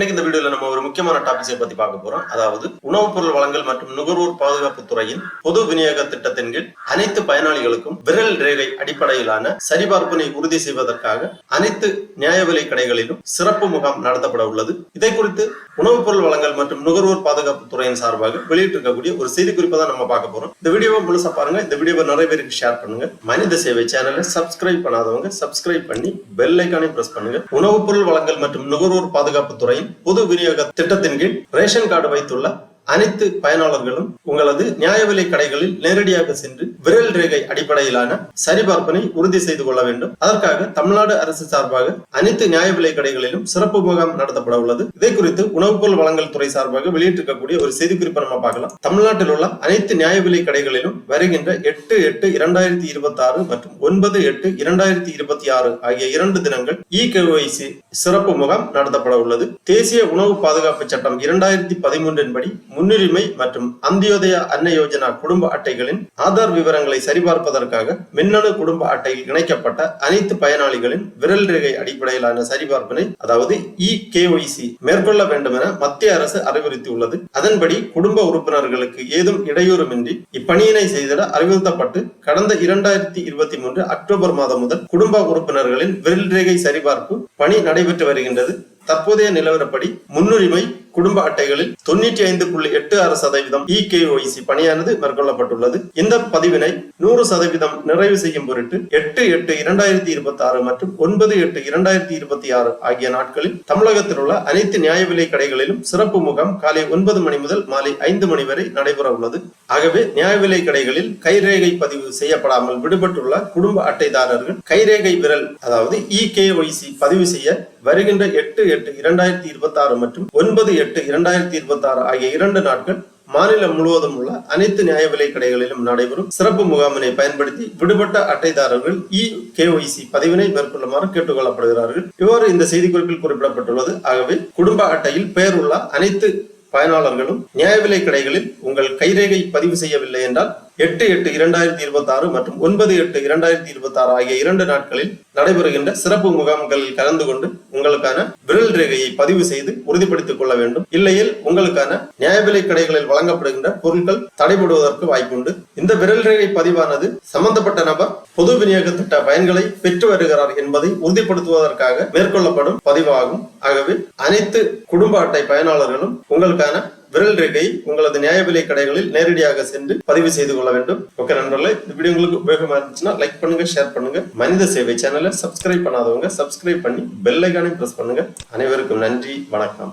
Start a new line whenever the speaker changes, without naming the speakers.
இன்னைக்கு இந்த வீடியோல நம்ம ஒரு முக்கியமான டாபிக்ஸை பத்தி பார்க்க போறோம். அதாவது உணவுப் பொருள் வழங்கல் மற்றும் நுகர்வோர் பாதுகாப்பு துறையின் பொது விநியோக திட்டத்தின் கீழ் அனைத்து பயனாளிகளுக்கும் விரல் ரேகை அடிப்படையிலான சரிபார்ப்பினை உறுதி செய்வதற்காக அனைத்து நியாய விலை கடைகளிலும் சிறப்பு முகாம் நடத்தப்பட உள்ளது. இதை குறித்து உணவுப் பொருள் வழங்கல் மற்றும் நுகர்வோர் பாதுகாப்பு துறையின் சார்பாக வெளியிட்டிருக்கக்கூடிய ஒரு செய்தி குறிப்பை தான் நம்ம பார்க்க போறோம். இந்த வீடியோவை முழுசா பாருங்க. இந்த வீடியோவை நிறைய பேருக்கு ஷேர் பண்ணுங்க. மனித சேவை சேனலை சப்ஸ்கிரைப் பண்ணாதவங்க சப்ஸ்கிரைப் பண்ணி பெல் ஐகானை பிரஸ் பண்ணுங்க. உணவுப் பொருள் வழங்கல் மற்றும் நுகர்வோர் பாதுகாப்பு துறையின் பொது விநியோக திட்டத்தின் கீழ் ரேஷன் கார்டு வைத்துள்ள அனைத்து பயனாளர்களும் உங்களது நியாய விலை கடைகளில் நேரடியாக சென்று விரல் ரேகை அடிப்படையிலான சரிபார்ப்பினை உறுதி செய்து கொள்ள வேண்டும். அதற்காக தமிழ்நாடு அரசு சார்பாக அனைத்து நியாய விலை கடைகளிலும் சிறப்பு முகாம் நடத்தப்பட உள்ளது. இதை குறித்து உணவுப் பொருள் வழங்கல் துறை சார்பாக வெளியிட்டிருக்கக்கூடிய ஒரு செய்தி குறிப்பை நம்ம பார்க்கலாம். தமிழ்நாட்டில் உள்ள அனைத்து நியாய விலை கடைகளிலும் வருகின்ற 8/8/2026 மற்றும் 9/8/2026 ஆகிய 2 தினங்கள் இகேஒய்சி சிறப்பு முகாம் நடத்தப்பட உள்ளது. தேசிய உணவு பாதுகாப்பு சட்டம் 2013 படி முன்னுரிமை மற்றும் அந்தியோதய அன்ன யோஜனா குடும்ப அட்டைகளின் ஆதார் விவரங்களை சரிபார்ப்பதற்காக மின்னணு குடும்ப அட்டையில் இணைக்கப்பட்ட அனைத்து பயனாளிகளின் விரல் ரேகை அடிப்படையிலான சரிபார்ப்பினை அதாவது இகேஒய்சி மேற்கொள்ள வேண்டும் என மத்திய அரசு அறிவுறுத்தியுள்ளது. அதன்படி குடும்ப உறுப்பினர்களுக்கு ஏதும் இடையூறுமின்றி இப்பணியினை செய்திட அறிவுறுத்தப்பட்டு கடந்த 2023 அக்டோபர் மாதம் முதல் குடும்ப உறுப்பினர்களின் விரல் ரேகை சரிபார்ப்பு பணி நடைபெற்று வருகின்றது. தற்போதைய நிலவரப்படி முன்னுரிமை குடும்ப அட்டைகளில் 95.86% இகேஒய்சி பணியானது மேற்கொள்ளப்பட்டுள்ளது. இந்த பதிவினை 100% நிறைவு செய்யும் பொருட்டு 8/8/2026 மற்றும் 9/8/2026 ஆகிய நாட்களில் தமிழகத்தில் உள்ள அனைத்து நியாய விலை கடைகளிலும் சிறப்பு முகாம் காலை 9 மணி முதல் மாலை 5 மணி வரை நடைபெற உள்ளது. ஆகவே நியாய விலை கடைகளில் கைரேகை பதிவு செய்யப்படாமல் விடுபட்டுள்ள குடும்ப அட்டைதாரர்கள் கைரேகை விரல் அதாவது இகேஒய்சி பதிவு செய்ய வருகின்ற 8/8/2026 மற்றும் 9/8/2026 ஆகிய 2 நாட்கள் மாநிலம் முழுவதும் உள்ள அனைத்து நியாய விலை கடைகளிலும் நடைபெறும் சிறப்பு முகாமினை பயன்படுத்தி விடுபட்ட அட்டைதாரர்கள் இகேஒய்சி பதிவினை மேற்கொள்ளுமாறு கேட்டுக் கொள்ளப்படுகிறார்கள். இவ்வாறு இந்த செய்திக்குறிப்பில் குறிப்பிடப்பட்டுள்ளது. ஆகவே குடும்ப அட்டையில் பெயர் உள்ள அனைத்து பயனாளர்களும் நியாய விலை கடைகளில் உங்கள் கைரேகை பதிவு செய்யவில்லை என்றால் 8/8/2026 மற்றும் 9/8/2026 ஆகிய 2 நாட்களில் நடைபெறுகின்ற சிறப்பு முகாம்களில் கலந்து கொண்டு உங்களுக்கான விரல் ரேகையை பதிவு செய்து உறுதிப்படுத்திக் கொள்ள வேண்டும். இல்லையில் உங்களுக்கான நியாய விலை கடைகளில் வழங்கப்படுகின்ற பொருட்கள் தடைபடுவதற்கு வாய்ப்புண்டு. இந்த விரல் ரேகை பதிவானது சம்பந்தப்பட்ட நபர் பொது விநியோக திட்ட பயன்களை பெற்று வருகிறார் என்பதை உறுதிப்படுத்துவதற்காக மேற்கொள்ளப்படும் பதிவாகும். ஆகவே அனைத்து குடும்ப அட்டை பயனாளர்களும் உங்களுக்கான விரல் ரேகை உங்களது நியாய விலை கடைகளில் நேரடியாக சென்று பதிவு செய்து கொள்ள வேண்டும். ஓகே நண்பர்களே, இந்த வீடியோ உங்களுக்கு உபயோகமா இருந்துச்சுன்னா லைக் பண்ணுங்க, ஷேர் பண்ணுங்க. மனித சேவை சேனலை சப்ஸ்கிரைப் பண்ணாதவங்க சப்ஸ்கிரைப் பண்ணி பெல் ஐகானை பிரஸ் பண்ணுங்க. அனைவருக்கும் நன்றி, வணக்கம்.